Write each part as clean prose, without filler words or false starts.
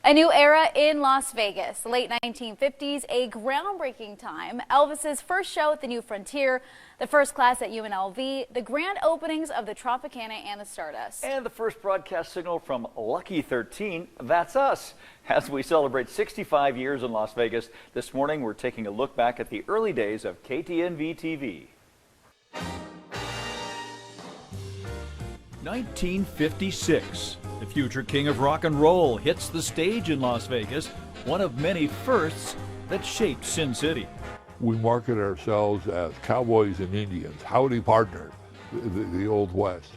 A new era in Las Vegas. The late 1950s, a groundbreaking time. Elvis's first show at the New Frontier, the first class at UNLV, the grand openings of the Tropicana and the Stardust. And the first broadcast signal from Lucky 13, that's us. As we celebrate 65 years in Las Vegas, this morning we're taking a look back at the early days of KTNV TV. 1956. The future king of rock and roll hits the stage in Las Vegas, one of many firsts that shaped Sin City. We market ourselves as cowboys and Indians, howdy partner, the Old West.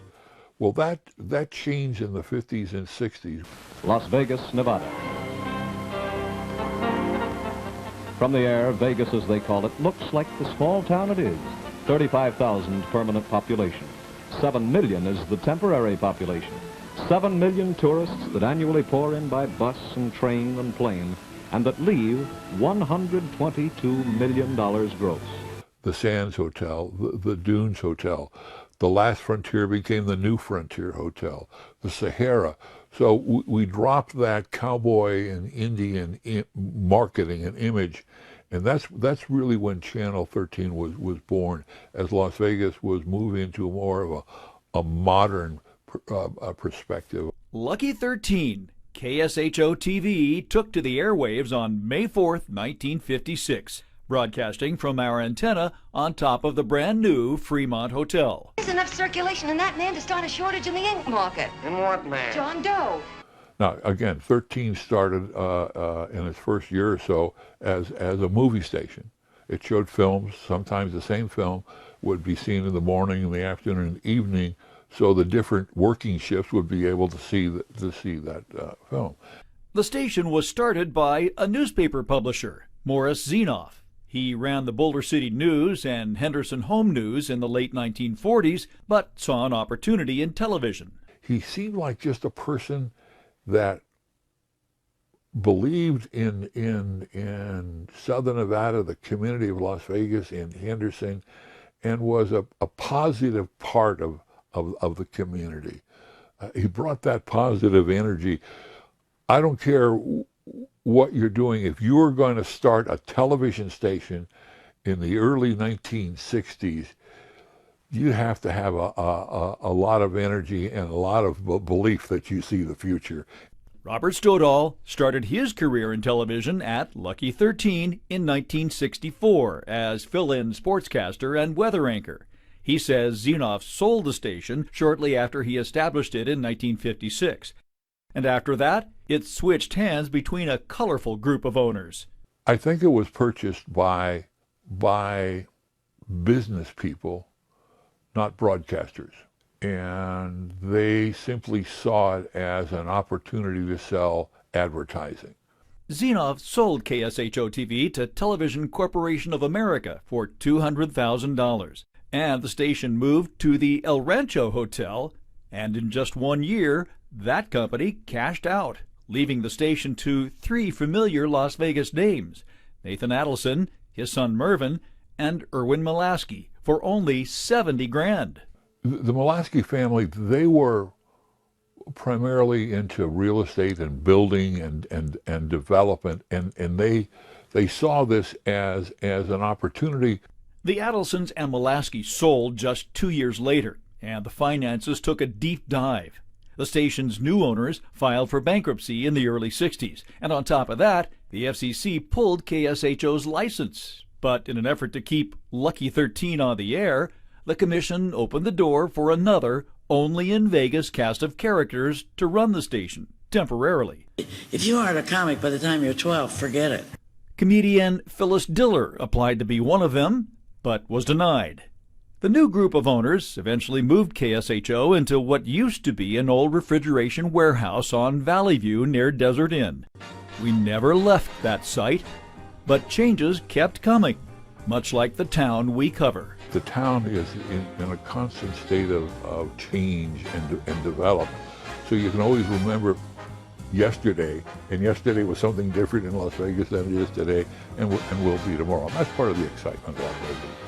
Well, that changed in the 50s and 60s. Las Vegas, Nevada. From the air, Vegas, as they call it, looks like the small town it is. 35,000 permanent population. 7 million is the temporary population. 7 million tourists that annually pour in by bus and train and plane, and that leave $122 million gross. The Sands Hotel, the Dunes Hotel, the Last Frontier became the New Frontier Hotel, the Sahara. So we dropped that cowboy and Indian marketing and image, and that's really when Channel 13 was born, as Las Vegas was moving into more of a modern perspective. Lucky 13, KSHO TV took to the airwaves on May 4th, 1956, broadcasting from our antenna on top of the brand new Fremont Hotel. There's enough circulation in that man to start a shortage in the ink market. In what man? John Doe. Now, again, 13 started in its first year or so as a movie station. It showed films. Sometimes the same film would be seen in the morning, in the afternoon, and evening, so the different working shifts would be able to see that film. The station was started by a newspaper publisher, Morris Zenoff. He ran the Boulder City News and Henderson Home News in the late 1940s, but saw an opportunity in television. He seemed like just a person that believed in Southern Nevada, the community of Las Vegas, in Henderson, and was a positive part of the community. He brought that positive energy. I don't care what you're doing. If you were going to start a television station in the early 1960s, you have to have a lot of energy and a lot of belief that you see the future. Robert Stoddall started his career in television at Lucky 13 in 1964 as fill-in sportscaster and weather anchor. He says Zenoff sold the station shortly after he established it in 1956. And after that, it switched hands between a colorful group of owners. I think it was purchased by business people, not broadcasters. And they simply saw it as an opportunity to sell advertising. Zenoff sold KSHO TV to Television Corporation of America for $200,000. And the station moved to the El Rancho Hotel, and in just 1 year, that company cashed out, leaving the station to 3 familiar Las Vegas names, Nathan Adelson, his son Mervyn, and Erwin Mulaski, for only $70,000. The Mulaski family, they were primarily into real estate and building and development, and they saw this as an opportunity. The Adelsons and Mulaski sold just 2 years later, and the finances took a deep dive. The station's new owners filed for bankruptcy in the early 60s, and on top of that, the FCC pulled KSHO's license. But in an effort to keep Lucky 13 on the air, the commission opened the door for another only-in-Vegas cast of characters to run the station, temporarily. If you aren't a comic by the time you're 12, forget it. Comedian Phyllis Diller applied to be one of them, but was denied. The new group of owners eventually moved KSHO into what used to be an old refrigeration warehouse on Valley View near Desert Inn. We never left that site, but changes kept coming, much like the town we cover. The town is in a constant state of change and development. So you can always remember yesterday, and yesterday was something different in Las Vegas than it is today, and will be tomorrow. And that's part of the excitement of Las Vegas.